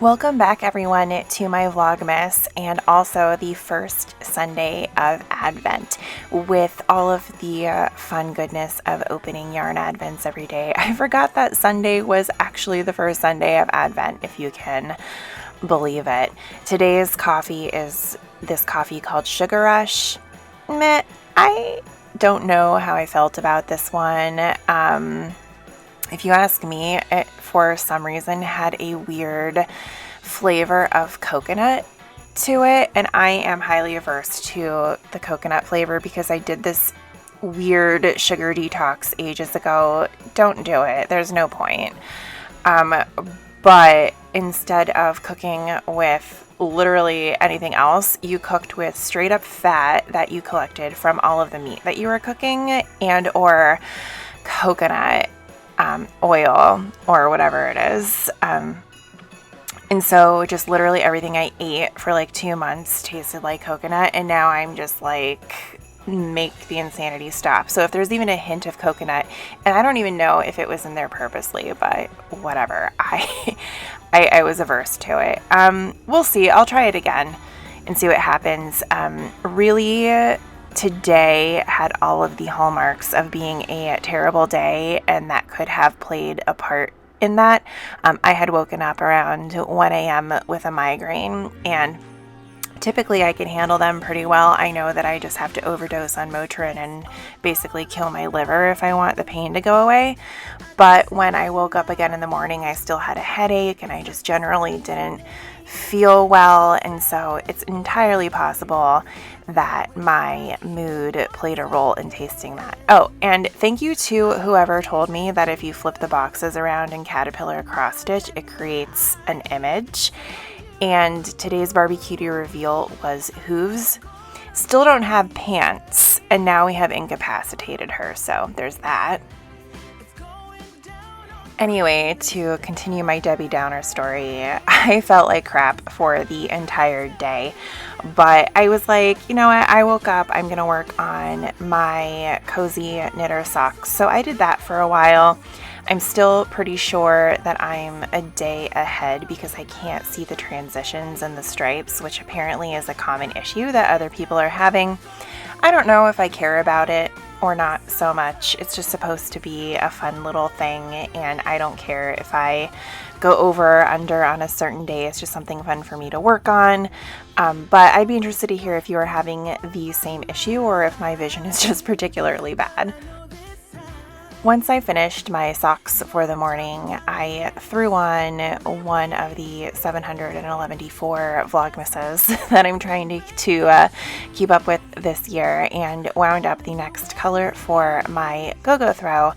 Welcome back everyone to my Vlogmas and also the first Sunday of Advent with all of the fun goodness of opening yarn advents every day. I forgot that Sunday was actually the first Sunday of Advent, if you can believe it. Today's coffee is this coffee called Sugar Rush. Meh, I don't know how I felt about this one. If you ask me, it for some reason had a weird flavor of coconut to it, and I am highly averse to the coconut flavor because I did this weird sugar detox ages ago. Don't do it. There's no point. But instead of cooking with literally anything else, you cooked with straight up fat that you collected from all of the meat that you were cooking and or coconut oil or whatever it is. And so just literally everything I ate for like 2 months tasted like coconut, and now I'm just like, make the insanity stop. So if there's even a hint of coconut, and I don't even know if it was in there purposely, but whatever, I was averse to it. We'll see. I'll try it again and see what happens. Really, today had all of the hallmarks of being a terrible day, and that could have played a part in that. I had woken up around 1 a.m. with a migraine, and typically I can handle them pretty well. I know that I just have to overdose on Motrin and basically kill my liver if I want the pain to go away. But when I woke up again in the morning, I still had a headache and I just generally didn't feel well. And so it's entirely possible that my mood played a role in tasting that. Oh, and thank you to whoever told me that if you flip the boxes around in Caterpillar cross stitch, it creates an image. And today's barbecue reveal was hooves. Still don't have pants, and now we have incapacitated her, so there's that. Anyway, to continue my Debbie Downer story, I felt like crap for the entire day, but I was like, you know what, I woke up, I'm gonna work on my cozy knitter socks. So I did that for a while. I'm still pretty sure that I'm a day ahead because I can't see the transitions and the stripes, which apparently is a common issue that other people are having. I don't know if I care about it or not so much. It's just supposed to be a fun little thing, and I don't care if I go over or under on a certain day. It's just something fun for me to work on. But I'd be interested to hear if you are having the same issue or if my vision is just particularly bad. Once I finished my socks for the morning, I threw on one of the 711D4 Vlogmases that I'm trying to keep up with this year, and wound up the next color for my go-go throw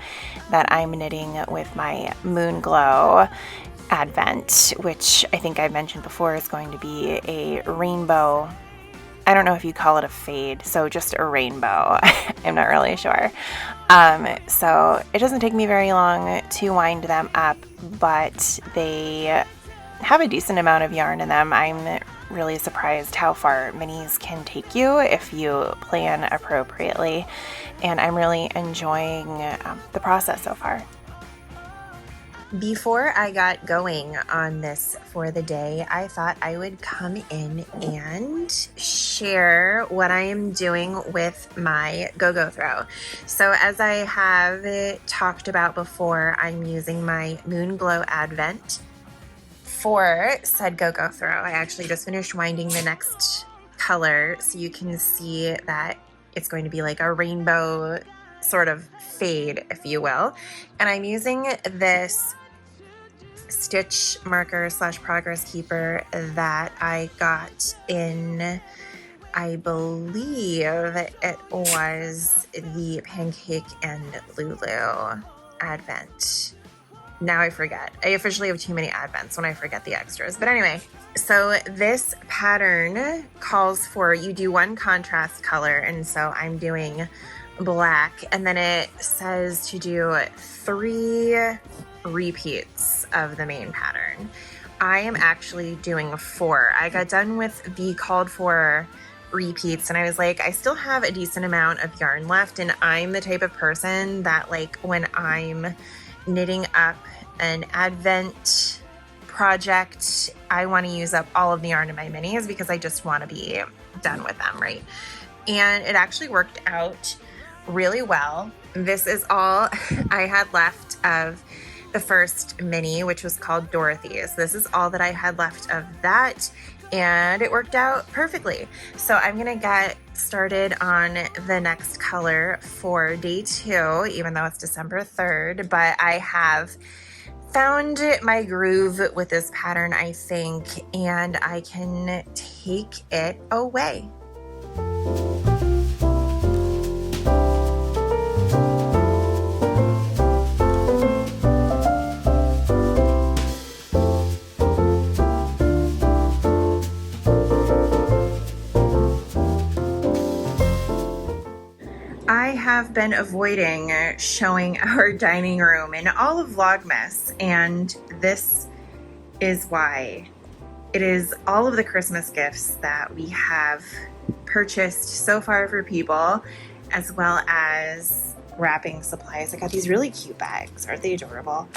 that I'm knitting with my Moon Glow Advent, which I think I mentioned before is going to be a rainbow. I don't know if you call it a fade, so just a rainbow. I'm not really sure. So it doesn't take me very long to wind them up, but they have a decent amount of yarn in them. I'm really surprised how far minis can take you if you plan appropriately, and I'm really enjoying the process so far. Before I got going on this for the day, I thought I would come in and share what I am doing with my go-go throw. So as I have talked about before, I'm using my Moon Glow Advent for said go-go throw. I actually just finished winding the next color, so you can see that it's going to be like a rainbow sort of fade, if you will. And I'm using this stitch marker / progress keeper that I got in, I believe it was the Pancake and Lulu Advent. Now I forget. I officially have too many Advents when I forget the extras. But anyway, so this pattern calls for you do one contrast color, and so I'm doing black, and then it says to do 3 repeats of the main pattern. I am actually doing 4. I got done with the called for repeats and I was like, I still have a decent amount of yarn left, and I'm the type of person that, like, when I'm knitting up an Advent project, I want to use up all of the yarn in my minis because I just want to be done with them, right? And it actually worked out really well. This is all I had left of the first mini, which was called Dorothy's. This is all that I had left of that, and it worked out perfectly. So I'm gonna get started on the next color for day 2, even though it's December 3rd, but I have found my groove with this pattern, I think, and I can take it away. I have been avoiding showing our dining room in all of Vlogmas, and this is why. It is all of the Christmas gifts that we have purchased so far for people, as well as wrapping supplies. I got these really cute bags. Aren't they adorable?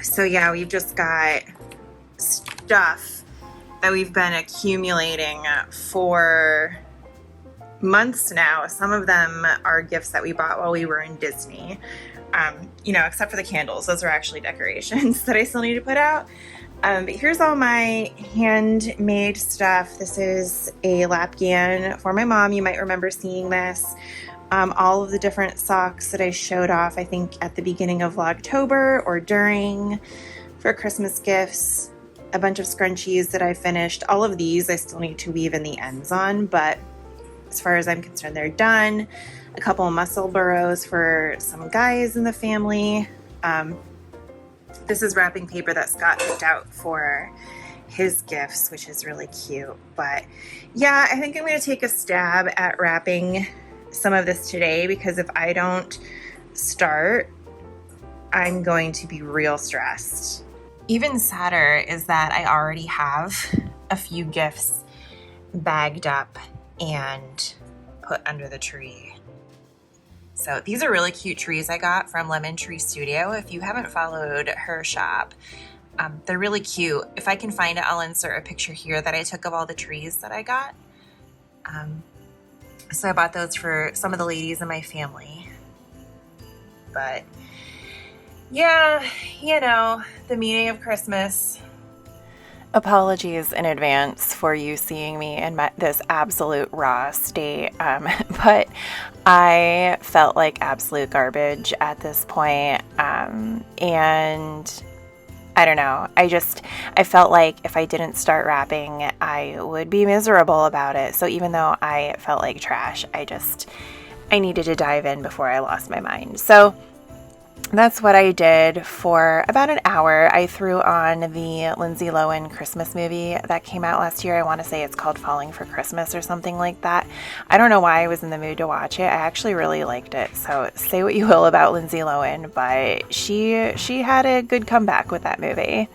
So yeah, we've just got stuff that we've been accumulating for months now. Some of them are gifts that we bought while we were in Disney, you know, except for the candles. Those are actually decorations that I still need to put out. But here's all my handmade stuff. This is a lapgan for my mom. You might remember seeing this. All of the different socks that I showed off, I think at the beginning of Vlogtober or during, for Christmas gifts. A bunch of scrunchies that I finished. All of these I still need to weave in the ends on, but as far as I'm concerned, they're done. A couple of muscle burrows for some guys in the family. This is wrapping paper that Scott picked out for his gifts, which is really cute. But yeah, I think I'm going to take a stab at wrapping some of this today, because if I don't start, I'm going to be real stressed. Even sadder is that I already have a few gifts bagged up and put under the tree. So these are really cute trees I got from Lemon Tree Studio. If you haven't followed her shop, they're really cute. If I can find it, I'll insert a picture here that I took of all the trees that I got. So I bought those for some of the ladies in my family. But yeah, you know, the meaning of Christmas. Apologies in advance for you seeing me in this absolute raw state, but I felt like absolute garbage at this point, and I don't know, I felt like if I didn't start wrapping, I would be miserable about it. So even though I felt like trash, I needed to dive in before I lost my mind. So that's what I did for about an hour. I threw on the Lindsay Lohan Christmas movie that came out last year. I want to say it's called Falling for Christmas or something like that. I don't know why I was in the mood to watch it. I actually really liked it. So say what you will about Lindsay Lohan, but she had a good comeback with that movie.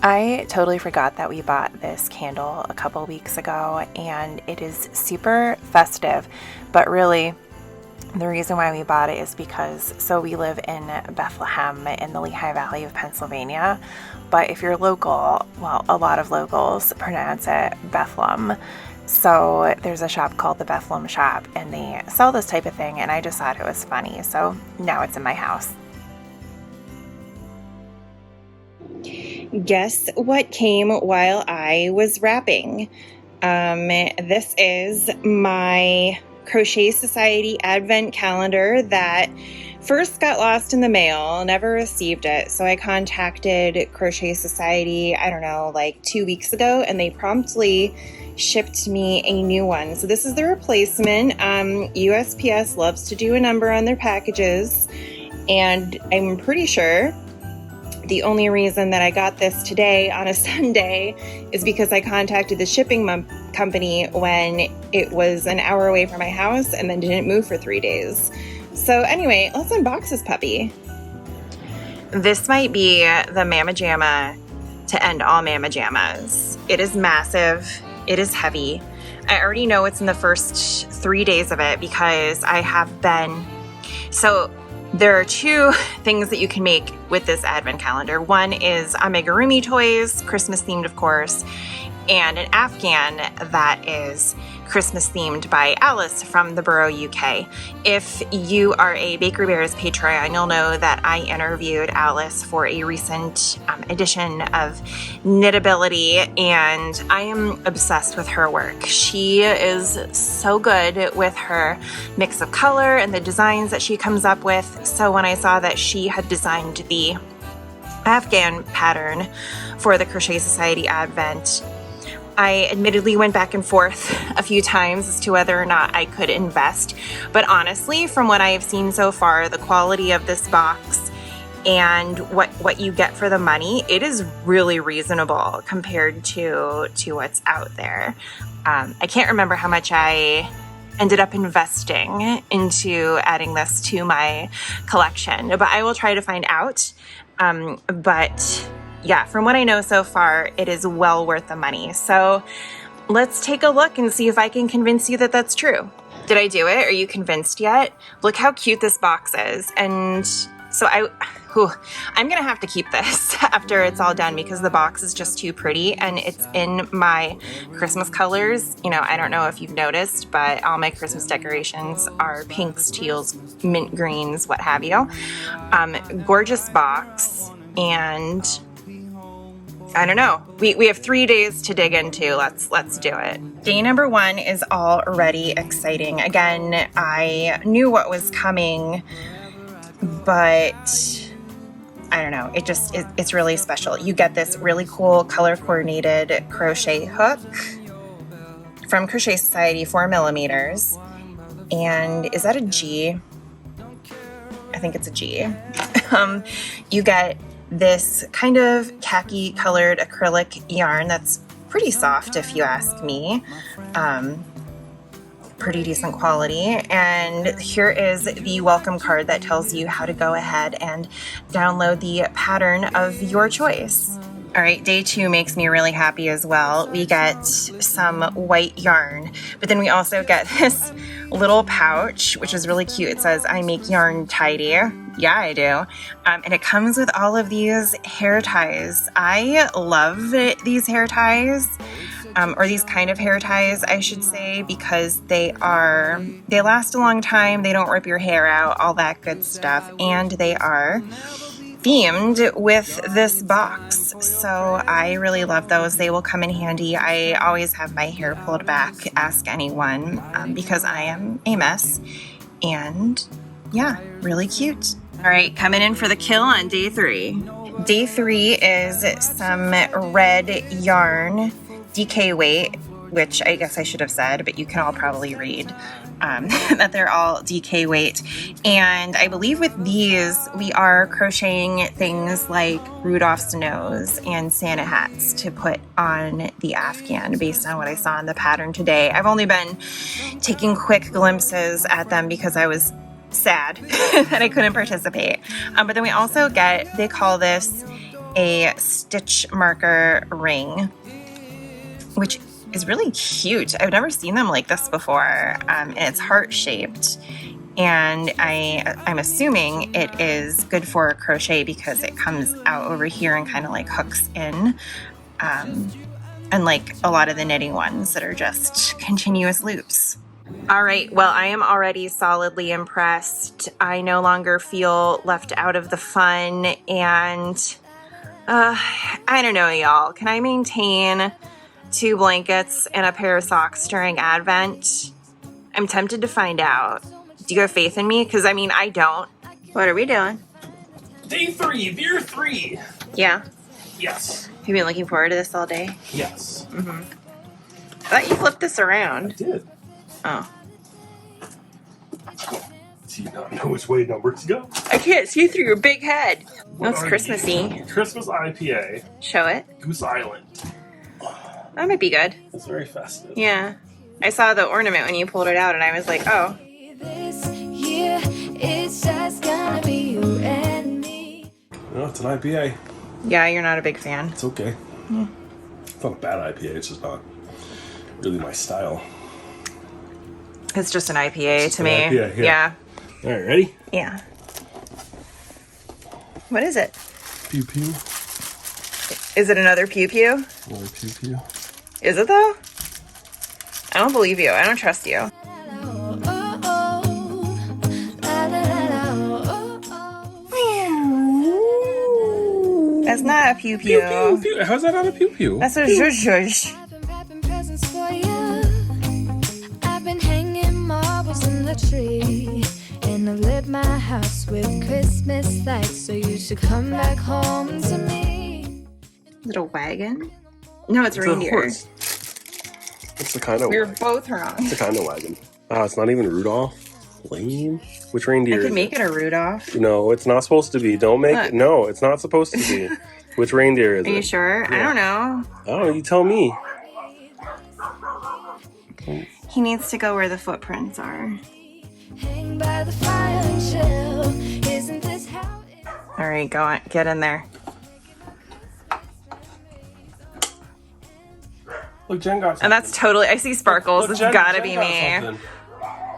I totally forgot that we bought this candle a couple weeks ago, and it is super festive, but really the reason why we bought it is because, so we live in Bethlehem in the Lehigh Valley of Pennsylvania, but if you're local, well, a lot of locals pronounce it Bethlehem. So there's a shop called the Bethlehem Shop, and they sell this type of thing, and I just thought it was funny, so now it's in my house. Guess what came while I was wrapping? This is my Crochet Society Advent calendar that first got lost in the mail, never received it. So I contacted Crochet Society, I don't know, like 2 weeks ago, and they promptly shipped me a new one. So this is the replacement. USPS loves to do a number on their packages, and I'm pretty sure the only reason that I got this today on a Sunday is because I contacted the shipping company when it was an hour away from my house and then didn't move for 3 days. So anyway, let's unbox this puppy. This might be the Mama Jamma to end all Mama Jammas. It is massive. It is heavy. I already know it's in the first 3 days of it because I have been... So there are two things that you can make with this advent calendar. One is amigurumi toys, Christmas themed of course, and an Afghan that is Christmas themed by Alice from the Borough UK. If you are a Bakery Bears Patreon, you'll know that I interviewed Alice for a recent edition of Knitability, and I am obsessed with her work. She is so good with her mix of color and the designs that she comes up with. So when I saw that she had designed the Afghan pattern for the Crochet Society Advent, I admittedly went back and forth a few times as to whether or not I could invest. But honestly, from what I have seen so far, the quality of this box and what you get for the money, it is really reasonable compared to what's out there. I can't remember how much I ended up investing into adding this to my collection, but I will try to find out. But yeah, from what I know so far, it is well worth the money. So let's take a look and see if I can convince you that that's true. Did I do it? Are you convinced yet? Look how cute this box is. And so I'm gonna have to keep this after it's all done because the box is just too pretty and it's in my Christmas colors. You know, I don't know if you've noticed, but all my Christmas decorations are pinks, teals, mint greens, what have you. Gorgeous box, and I don't know. We have 3 days to dig into. Let's do it. Day number 1 is already exciting. Again, I knew what was coming, but I don't know. It's really special. You get this really cool color coordinated crochet hook from Crochet Society, 4mm. And is that a G? I think it's a G. You get this kind of khaki colored acrylic yarn that's pretty soft if you ask me. Pretty decent quality. And here is the welcome card that tells you how to go ahead and download the pattern of your choice. All right, day 2 makes me really happy as well. We get some white yarn, but then we also get this little pouch, which is really cute. It says, "I make yarn tidy." Yeah, I do. And it comes with all of these hair ties. I love these hair ties, or these kind of hair ties, I should say, because they last a long time. They don't rip your hair out, all that good stuff. And they are themed with this box. So I really love those. They will come in handy. I always have my hair pulled back, ask anyone, because I am a mess. And yeah, really cute. All right, coming in for the kill on day 3. Day 3 is some red yarn, DK weight, which I guess I should have said, but you can all probably read that they're all DK weight. And I believe with these, we are crocheting things like Rudolph's nose and Santa hats to put on the Afghan based on what I saw in the pattern today. I've only been taking quick glimpses at them because I was sad that I couldn't participate. But then we also get, they call this a stitch marker ring, which is really cute. I've never seen them like this before. And it's heart-shaped. And I'm assuming it is good for crochet because it comes out over here and kind of like hooks in. Unlike a lot of the knitting ones that are just continuous loops. All right, well, I am already solidly impressed. I no longer feel left out of the fun. And I don't know, y'all. Can I maintain 2 blankets and a pair of socks during Advent? I'm tempted to find out. Do you have faith in me? Because, I mean, I don't. What are we doing? Day 3, year 3. Yeah? Yes. Have you been looking forward to this all day? Yes. Mm-hmm. I thought you flipped this around. I did. Oh. Do you not know which way numbers go? I can't see through your big head. That's Christmassy. Christmas IPA. Show it. Goose Island. That might be good. It's very festive. Yeah. I saw the ornament when you pulled it out and I was like, oh. This year No, it's an IPA. Yeah, you're not a big fan. It's okay. It's not a bad IPA. It's just not really my style. It's just an IPA It's to an me. IPA, yeah. All right, ready? Yeah. What is it? Pew pew. Is it another pew pew? Another pew pew. Is it though? I don't believe you. I don't trust you. That's not a pew pew. Pew pew. How's that not a pew pew? That's a zhush zhush. I've been hanging marbles in the tree, and I've lit my house with Christmas lights, so you should come back home to me. Is it a wagon? No, it's a reindeer. horse. It's the kind of We were wagon. both wrong. It's the kind of wagon. It's not even Rudolph. Lame. Which reindeer? I could is make it? it a Rudolph. No, it's not supposed to be. Don't make Look. it. No, it's not supposed to be. Which reindeer is Are it? you sure? I don't know. Oh, you tell me. He needs to go where the footprints are. Hang by the fire and chill. Isn't this how it is? All right, go on. Get in there. Look, Jen got something. And that's totally, I see sparkles. Look, It's Jen- gotta Jen be got me. something.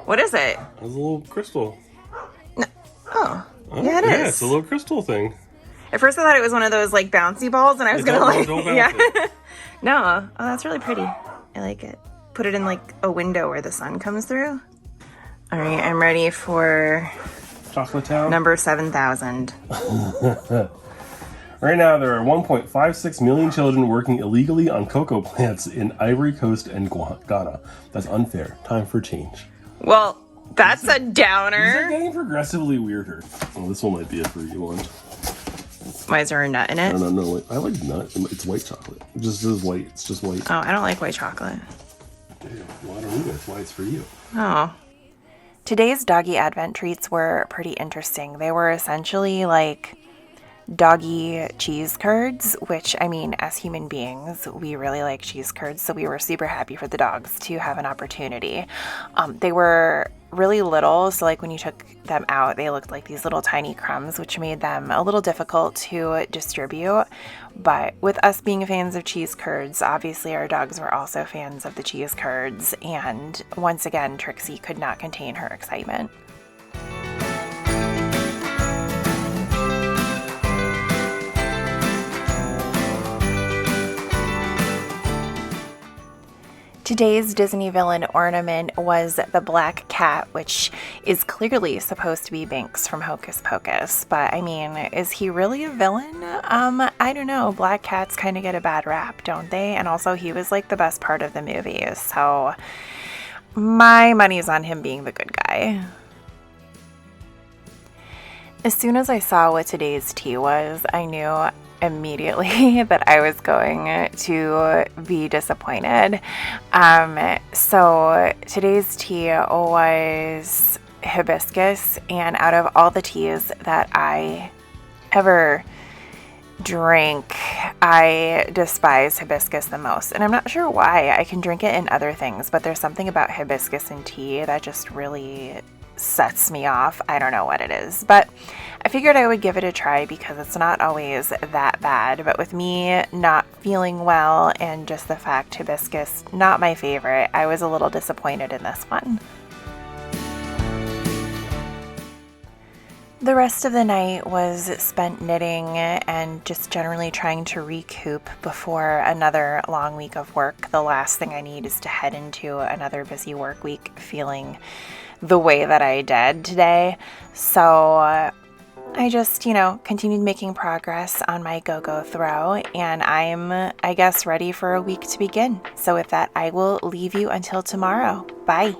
What is it? It's a little crystal. Oh, Oh, yeah, it is. Yeah, it's a little crystal thing. At first I thought it was one of those like bouncy balls and I was Yeah, gonna don't like, bounce yeah. it. No, oh, that's really pretty. I like it. Put it in like a window where the sun comes through. All right, I'm ready for Chocolate Town. number 7,000. Right now, there are 1.56 million children working illegally on cocoa plants in Ivory Coast and Ghana. That's unfair. Time for change. Well, that's a These are downer. getting progressively weirder. Oh, this one might be a fruity one. Why is there a nut in it? No. I like nut. It's white chocolate. It just is white. It's just white. Oh, I don't like white chocolate. Well, I don't either. That's why it's for you. Oh. Today's doggy advent treats were pretty interesting. They were essentially like doggy cheese curds, which, I mean, as human beings, we really like cheese curds, so we were super happy for the dogs to have an opportunity. They were really little, so like when you took them out, they looked like these little tiny crumbs, which made them a little difficult to distribute. But with us being fans of cheese curds, obviously our dogs were also fans of the cheese curds, and once again, Trixie could not contain her excitement. Today's Disney villain ornament was the black cat, which is clearly supposed to be Binks from Hocus Pocus. But I mean, is he really a villain? I don't know. Black cats kind of get a bad rap, don't they? And also, he was like the best part of the movie. So my money's on him being the good guy. As soon as I saw what today's tea was, I knew immediately that I was going to be disappointed. So today's tea was hibiscus, and out of all the teas that I ever drank, I despise hibiscus the most. And I'm not sure why. I can drink it in other things, but there's something about hibiscus in tea that just really sets me off. I don't know what it is, but I figured I would give it a try because it's not always that bad. But with me not feeling well and just the fact hibiscus not my favorite, I was a little disappointed in this one. The rest of the night was spent knitting and just generally trying to recoup before another long week of work. The last thing I need is to head into another busy work week feeling the way that I did today. So I just, continued making progress on my go-go throw, and I'm, I guess, ready for a week to begin. So with that, I will leave you until tomorrow. Bye.